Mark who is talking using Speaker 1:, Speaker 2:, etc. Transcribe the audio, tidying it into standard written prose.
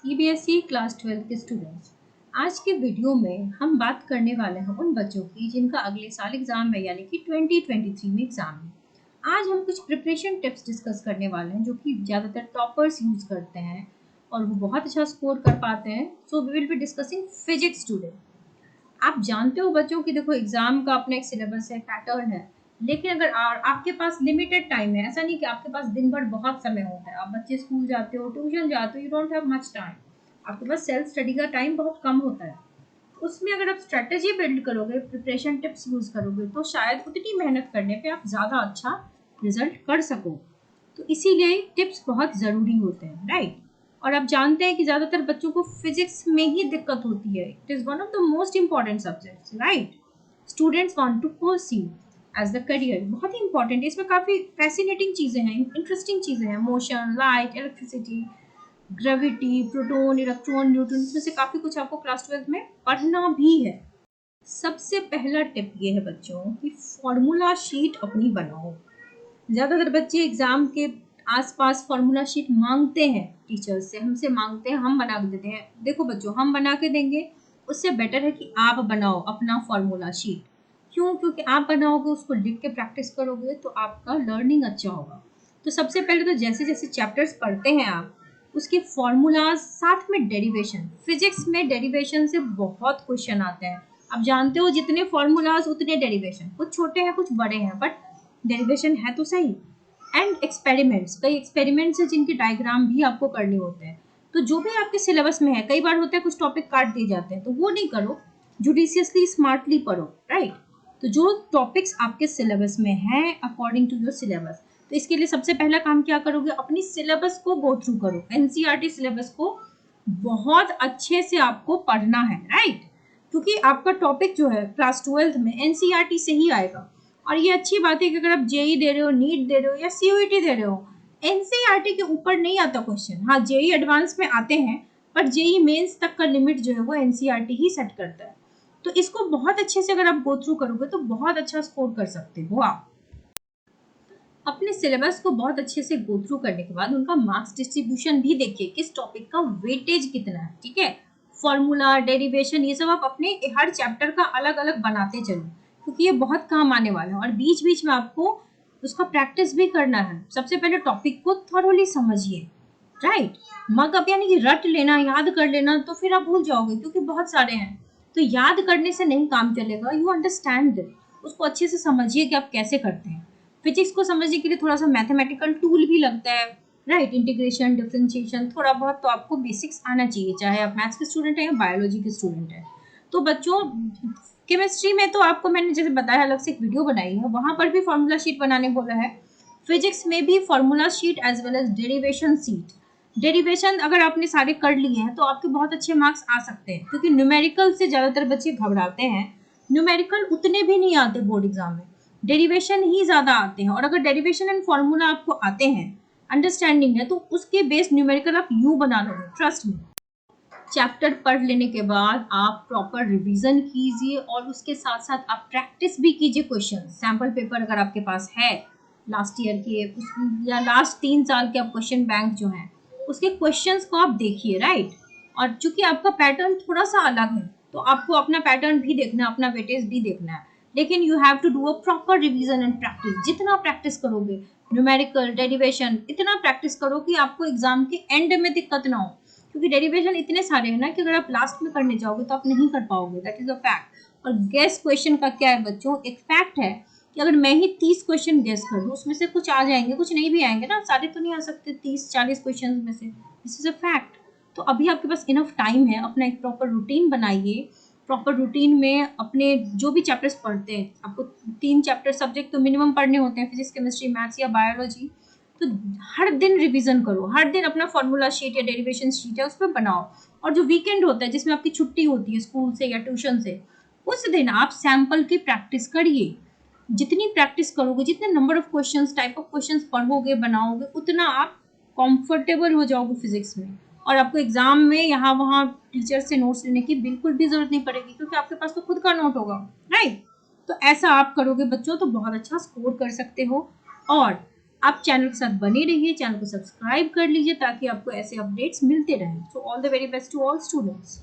Speaker 1: CBSE class 12 के students, आज के वीडियो में हम बात करने वाले हैं उन बच्चों की जिनका अगले साल एग्जाम है, यानी कि 2023 में एग्जाम है। आज हम कुछ प्रिपरेशन टिप्स डिस्कस करने वाले हैं जो कि ज़्यादातर टॉपर्स यूज़ करते हैं और वो बहुत अच्छा स्कोर कर पाते हैं। So we will be discussing physics today. आप जानते हो बच्चों की देखो एग्जाम का अपना एक सिलेबस है, पैटर्न है, लेकिन अगर आपके पास लिमिटेड टाइम है, ऐसा नहीं कि आपके पास दिन भर बहुत समय होता है, आप बच्चे स्कूल जाते हो, ट्यूशन जाते हो, you don't have much time, आपके पास सेल्फ स्टडी का टाइम बहुत कम होता है। उसमें अगर आप स्ट्रेटेजी बिल्ड करोगे, प्रिपरेशन टिप्स यूज करोगे, तो शायद उतनी मेहनत करने पे आप ज़्यादा अच्छा रिजल्ट कर सको। तो इसीलिए टिप्स बहुत ज़रूरी होते हैं, राइट। और आप जानते हैं कि ज़्यादातर बच्चों को फिजिक्स में ही दिक्कत होती है। It is one of the most important subjects, right. Students want to pursue as the career, बहुत ही इंपॉर्टेंट है। इसमें काफ़ी फैसिनेटिंग चीज़ें हैं, इंटरेस्टिंग चीज़ें हैं, motion, light, electricity, gravity, proton, electron, neutron, इसमें से काफ़ी कुछ आपको क्लास 12 में पढ़ना भी है। सबसे पहला टिप ये है बच्चों कि फॉर्मूला शीट अपनी बनाओ। ज़्यादातर बच्चे एग्जाम के आसपास फॉर्मूला शीट मांगते हैं, टीचर्स से हमसे मांगते हैं, हम बना के देते हैं। देखो बच्चों, हम बना के देंगे, उससे बेटर है कि आप बनाओ अपना फॉर्मूला शीट। क्यों? क्योंकि आप बनाओगे, उसको लिख के प्रैक्टिस करोगे तो आपका लर्निंग अच्छा होगा। तो सबसे पहले तो जैसे जैसे चैप्टर्स पढ़ते हैं आप, उसके फॉर्मूलाज, साथ में डेरिवेशन। फिजिक्स में डेरिवेशन से बहुत क्वेश्चन आते हैं। आप जानते हो जितने फॉर्मूलाज उतने डेरिवेशन, कुछ छोटे हैं कुछ बड़े हैं, बट डेरिवेशन है तो सही। एंड एक्सपेरिमेंट्स, कई एक्सपेरिमेंट्स हैं जिनके डायग्राम भी आपको करने होते हैं। तो जो भी आपके सिलेबस में है, कई बार होता है कुछ टॉपिक काट दिए जाते हैं, तो वो नहीं करो, जुडिशियसली स्मार्टली पढ़ो, राइट। तो जो टॉपिक्स आपके सिलेबस में हैं अकॉर्डिंग टू योर सिलेबस, तो इसके लिए सबसे पहला काम क्या करोगे, अपनी सिलेबस को गो थ्रू करो। एनसीईआरटी सिलेबस को बहुत अच्छे से आपको पढ़ना है, राइट। क्योंकि आपका टॉपिक जो है क्लास 12 में एनसीईआरटी से ही आएगा। और ये अच्छी बात है कि अगर आप जेई दे रहे हो, नीट दे रहे हो या सीयूईटी दे रहे हो, एनसीईआरटी के ऊपर नहीं आता क्वेश्चन। हाँ, जेई एडवांस में आते हैं, पर जेई मेंस तक का लिमिट जो है वो एनसीईआरटी ही सेट करता है। तो इसको बहुत अच्छे से अगर आप गो थ्रू करोगे तो बहुत अच्छा स्कोर कर सकते हो आप। अपने सिलेबस को बहुत अच्छे से गो थ्रू करने के बाद उनका मार्क्स डिस्ट्रीब्यूशन भी देखिए, किस टॉपिक का वेटेज कितना है, ठीक है। फॉर्मूला, डेरिवेशन, ये सब आप अपने हर चैप्टर का अलग अलग बनाते चलो, क्योंकि ये बहुत काम आने वाला है। और बीच बीच में आपको उसका प्रैक्टिस भी करना है। सबसे पहले टॉपिक को थॉरोली समझिए, राइट। मग अब यानी कि रट लेना, याद कर लेना, तो फिर आप भूल जाओगे, क्योंकि बहुत सारे हैं। तो याद करने से नहीं काम चलेगा, यू अंडरस्टैंड दिस, उसको अच्छे से समझिए कि आप कैसे करते हैं। फिजिक्स को समझने के लिए थोड़ा सा मैथमेटिकल टूल भी लगता है, राइट। इंटीग्रेशन, डिफरेंशिएशन, थोड़ा बहुत तो आपको बेसिक्स आना चाहिए, चाहे आप मैथ्स के स्टूडेंट हैं या बायोलॉजी के स्टूडेंट हैं। तो बच्चों, केमिस्ट्री में तो आपको मैंने जैसे बताया अलग से एक वीडियो बनाई है, वहां पर भी फॉर्मूला शीट बनाने बोला है। फिजिक्स में भी formula sheet as well as derivation sheet. Derivation अगर आपने सारे कर लिए हैं तो आपके बहुत अच्छे मार्क्स आ सकते हैं, क्योंकि न्यूमेरिकल से ज़्यादातर बच्चे घबराते हैं। न्यूमेरिकल उतने भी नहीं आते बोर्ड एग्जाम में, डेरिवेशन ही ज़्यादा आते हैं। और अगर डेरिवेशन एंड फॉर्मूला आपको आते हैं, अंडरस्टैंडिंग है, तो उसके बेस न्यूमेरिकल आप यूँ बना लोगे, ट्रस्ट मी। चैप्टर पढ़ लेने के बाद आप प्रॉपर रिवीजन कीजिए और उसके साथ साथ आप प्रैक्टिस भी कीजिए। क्वेश्चन सैम्पल पेपर अगर आपके पास है लास्ट ईयर के या लास्ट 3 साल के, आप क्वेश्चन बैंक जो हैं उसके क्वेश्चंस को आप देखिए, राइट। और चूंकि आपका पैटर्न थोड़ा सा अलग है, तो आपको अपना पैटर्न भी देखना है, अपना वेटेज भी देखना है। लेकिन you have to do a proper revision and practice. जितना प्रैक्टिस करोगे, न्यूमेरिकल, डेरिवेशन, इतना प्रैक्टिस करो कि आपको एग्जाम के एंड में दिक्कत ना हो। क्योंकि डेरिवेशन इतने सारे हैं ना कि अगर आप लास्ट में करने जाओगे तो आप नहीं कर पाओगे, दैट इज अ फैक्ट। और गेस क्वेश्चन का क्या है बच्चों, एक फैक्ट है कि अगर मैं ही 30 क्वेश्चन गेस कर दूँ, उसमें से कुछ आ जाएंगे, कुछ नहीं भी आएंगे ना, सारे तो नहीं आ सकते 30-40 क्वेश्चन में से, दिस इज अ फैक्ट। तो अभी आपके पास इनफ टाइम है, अपना एक प्रॉपर रूटीन बनाइए। प्रॉपर रूटीन में अपने जो भी चैप्टर्स पढ़ते हैं, आपको 3 चैप्टर सब्जेक्ट तो मिनिमम पढ़ने होते हैं, फिजिक्स, केमिस्ट्री, मैथ्स या बायोलॉजी। तो हर दिन रिवीजन करो, हर दिन अपना फॉर्मूला शीट या डेरिवेशन शीट है उस पर बनाओ। और जो वीकेंड होता है जिसमें आपकी छुट्टी होती है स्कूल से या ट्यूशन से, उस दिन आप सैम्पल की प्रैक्टिस करिए। जितनी प्रैक्टिस करोगे, जितने number of questions, type of questions पढ़ोगे, बनाओगे, उतना आप कंफर्टेबल हो जाओगे फिजिक्स में। और आपको एग्जाम में यहाँ वहाँ टीचर से नोट्स लेने की बिल्कुल भी जरूरत नहीं पड़ेगी, क्योंकि आपके पास तो खुद का नोट होगा, राइट। तो ऐसा आप करोगे बच्चों तो बहुत अच्छा स्कोर कर सकते हो। और आप चैनल के साथ बने रहिए, चैनल को सब्सक्राइब कर लीजिए ताकि आपको ऐसे अपडेट्स मिलते रहें। So all the very best to all students.